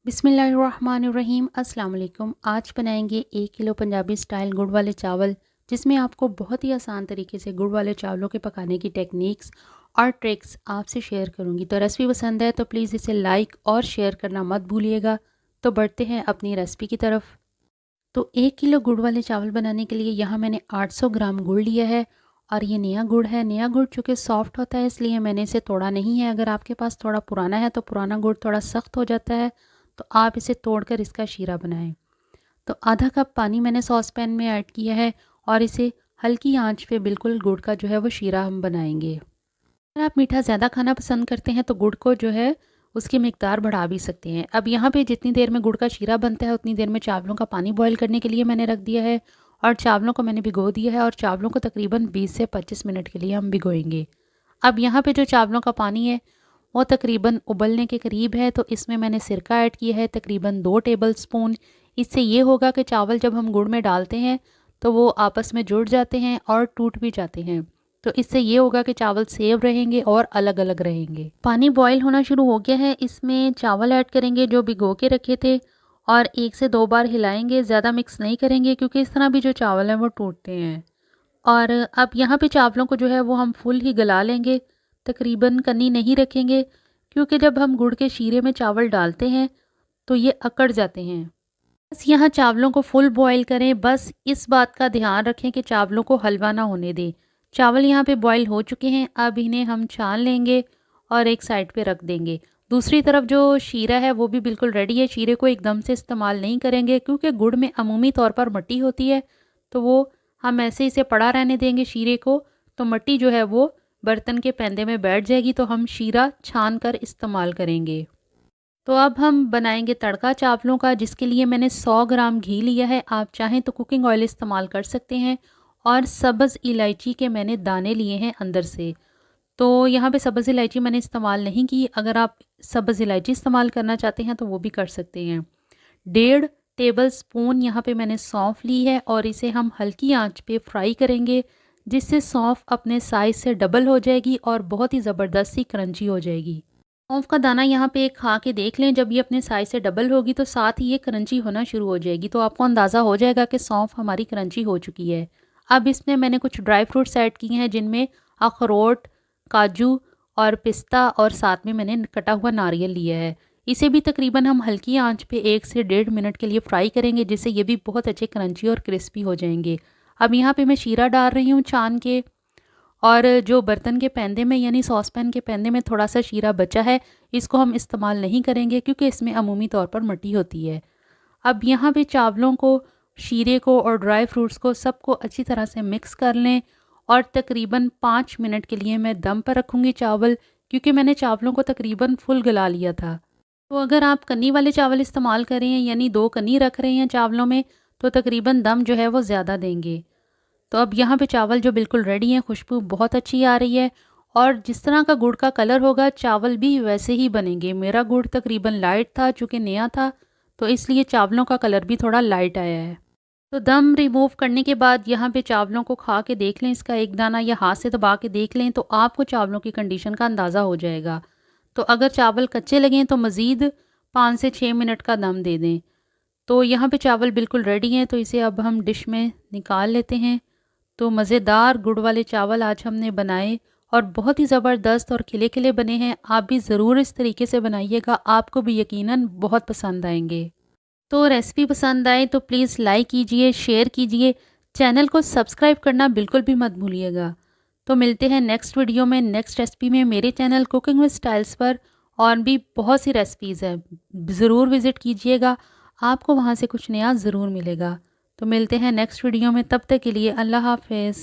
बिस्मिल्लाहिर्रहमानिर्रहीम। अस्सलाम वालेकुम। आज बनाएंगे 1 किलो पंजाबी स्टाइल गुड़ वाले चावल, जिसमें आपको बहुत ही आसान तरीके से गुड़ वाले चावलों के पकाने की टेक्निक्स और ट्रिक्स आपसे शेयर करूंगी। तो रेसिपी पसंद है तो प्लीज़ इसे लाइक और शेयर करना मत भूलिएगा। तो बढ़ते हैं अपनी रेसिपी की तरफ। तो 1 किलो गुड़ वाले चावल बनाने के लिए यहाँ मैंने 800 ग्राम गुड़ लिया है और ये नया गुड़ है। नया गुड़ चूँकि सॉफ्ट होता है इसलिए मैंने इसे तोड़ा नहीं है। अगर आपके पास थोड़ा पुराना है तो पुराना गुड़ थोड़ा सख्त हो जाता है, तो आप इसे तोड़कर इसका शीरा बनाएं। तो आधा कप पानी मैंने सॉस पैन में ऐड किया है और इसे हल्की आंच पे बिल्कुल गुड़ का जो है वो शीरा हम बनाएंगे। अगर आप मीठा ज़्यादा खाना पसंद करते हैं तो गुड़ को जो है उसकी मिकदार बढ़ा भी सकते हैं। अब यहाँ पे जितनी देर में गुड़ का शीरा बनता है उतनी देर में चावलों का पानी बॉईल करने के लिए मैंने रख दिया है और चावलों को मैंने भिगो दिया है और चावलों को तकरीबन 20 से 25 मिनट के लिए हम भिगोएंगे। अब यहाँ पे जो चावलों का पानी है वो तकरीबन उबलने के करीब है, तो इसमें मैंने सिरका ऐड किया है तकरीबन 2 टेबल स्पून। इससे ये होगा कि चावल जब हम गुड़ में डालते हैं तो वो आपस में जुड़ जाते हैं और टूट भी जाते हैं। तो इससे ये होगा कि चावल सेव रहेंगे और अलग अलग रहेंगे। पानी बॉईल होना शुरू हो गया है, इसमें चावल ऐड करेंगे जो भिगो के रखे थे और 1 से 2 बार हिलाएंगे। ज़्यादा मिक्स नहीं करेंगे क्योंकि इस तरह भी जो चावल हैं वो टूटते हैं। और अब यहाँ पे चावलों को जो है वो हम फुल ही गला लेंगे, तकरीबन कनी नहीं रखेंगे क्योंकि जब हम गुड़ के शीरे में चावल डालते हैं तो ये अकड़ जाते हैं। बस यहाँ चावलों को फुल बॉईल करें, बस इस बात का ध्यान रखें कि चावलों को हलवा ना होने दें। चावल यहाँ पे बॉईल हो चुके हैं, अब इन्हें हम छान लेंगे और एक साइड पे रख देंगे। दूसरी तरफ जो शीरा है वो भी बिल्कुल रेडी है। शीरे को एकदम से इस्तेमाल नहीं करेंगे क्योंकि गुड़ में अमूमी तौर पर मिट्टी होती है, तो वो हम ऐसे इसे पड़ा रहने देंगे शीरे को, तो मिट्टी जो है वो बर्तन के पैंदे में बैठ जाएगी, तो हम शीरा छान कर इस्तेमाल करेंगे। तो अब हम बनाएंगे तड़का चावलों का, जिसके लिए मैंने 100 ग्राम घी लिया है। आप चाहें तो कुकिंग ऑयल इस्तेमाल कर सकते हैं और सब्ज़ इलायची के मैंने दाने लिए हैं अंदर से। तो यहाँ पे सब्ज़ इलायची मैंने इस्तेमाल नहीं की, अगर आप सब्ज़ इलायची इस्तेमाल करना चाहते हैं तो वो भी कर सकते हैं। 1.5 टेबल स्पून यहाँ पे मैंने सौंफ ली है और इसे हम हल्की आंच पे फ्राई करेंगे, जिससे सौंफ अपने साइज़ से डबल हो जाएगी और बहुत ही ज़बरदस्त सी क्रंची हो जाएगी। सौंफ का दाना यहाँ पे एक खा के देख लें, जब ये अपने साइज़ से डबल होगी तो साथ ही ये क्रंची होना शुरू हो जाएगी, तो आपको अंदाज़ा हो जाएगा कि सौंफ हमारी क्रंची हो चुकी है। अब इसमें मैंने कुछ ड्राई फ्रूट्स ऐड किए हैं, जिनमें अखरोट, काजू और पिस्ता और साथ में मैंने कटा हुआ नारियल लिया है। इसे भी तकरीबन हम हल्की आंच पे 1 से 1.5 मिनट के लिए फ्राई करेंगे, जिससे ये भी बहुत अच्छे क्रंची और क्रिस्पी हो जाएंगे। अब यहाँ पे मैं शीरा डाल रही हूँ छान के, और जो बर्तन के पैंदे में यानी सॉस पैन के पैंदे में थोड़ा सा शीरा बचा है, इसको हम इस्तेमाल नहीं करेंगे क्योंकि इसमें अमूमी तौर पर मिट्टी होती है। अब यहाँ पे चावलों को, शीरे को और ड्राई फ्रूट्स को सबको अच्छी तरह से मिक्स कर लें और तकरीबन 5 मिनट के लिए मैं दम पर रखूँगी चावल, क्योंकि मैंने चावलों को तकरीबन फुल गला लिया था। तो अगर आप कन्नी वाले चावल इस्तेमाल कर रहे हैं यानी 2 कन्नी रख रहे हैं चावलों में, तो तकरीबन दम जो है वो ज़्यादा देंगे। तो अब यहाँ पे चावल जो बिल्कुल रेडी हैं, खुशबू बहुत अच्छी आ रही है और जिस तरह का गुड़ का कलर होगा चावल भी वैसे ही बनेंगे। मेरा गुड़ तकरीबन लाइट था, चूँकि नया था, तो इसलिए चावलों का कलर भी थोड़ा लाइट आया है। तो दम रिमूव करने के बाद यहाँ पे चावलों को खा के देख लें, इसका एक दाना या हाथ से दबा के देख लें, तो आपको चावलों की कंडीशन का अंदाज़ा हो जाएगा। तो अगर चावल कच्चे लगें तो मज़ीद 5 से 6 मिनट का दम दे दें। तो यहाँ पे चावल बिल्कुल रेडी हैं, तो इसे अब हम डिश में निकाल लेते हैं। तो मज़ेदार गुड़ वाले चावल आज हमने बनाए और बहुत ही ज़बरदस्त और खिले खिले बने हैं। आप भी ज़रूर इस तरीके से बनाइएगा, आपको भी यकीनन बहुत पसंद आएंगे। तो रेसिपी पसंद आए तो प्लीज़ लाइक कीजिए, शेयर कीजिए, चैनल को सब्सक्राइब करना बिल्कुल भी मत भूलिएगा। तो मिलते हैं नेक्स्ट वीडियो में, नेक्स्ट रेसिपी में। मेरे चैनल कुकिंग विद स्टाइल्स पर और भी बहुत सी रेसिपीज़ हैं, ज़रूर विज़िट कीजिएगा, आपको वहाँ से कुछ नया ज़रूर मिलेगा। तो मिलते हैं नेक्स्ट वीडियो में, तब तक के लिए अल्लाह हाफ़िज़।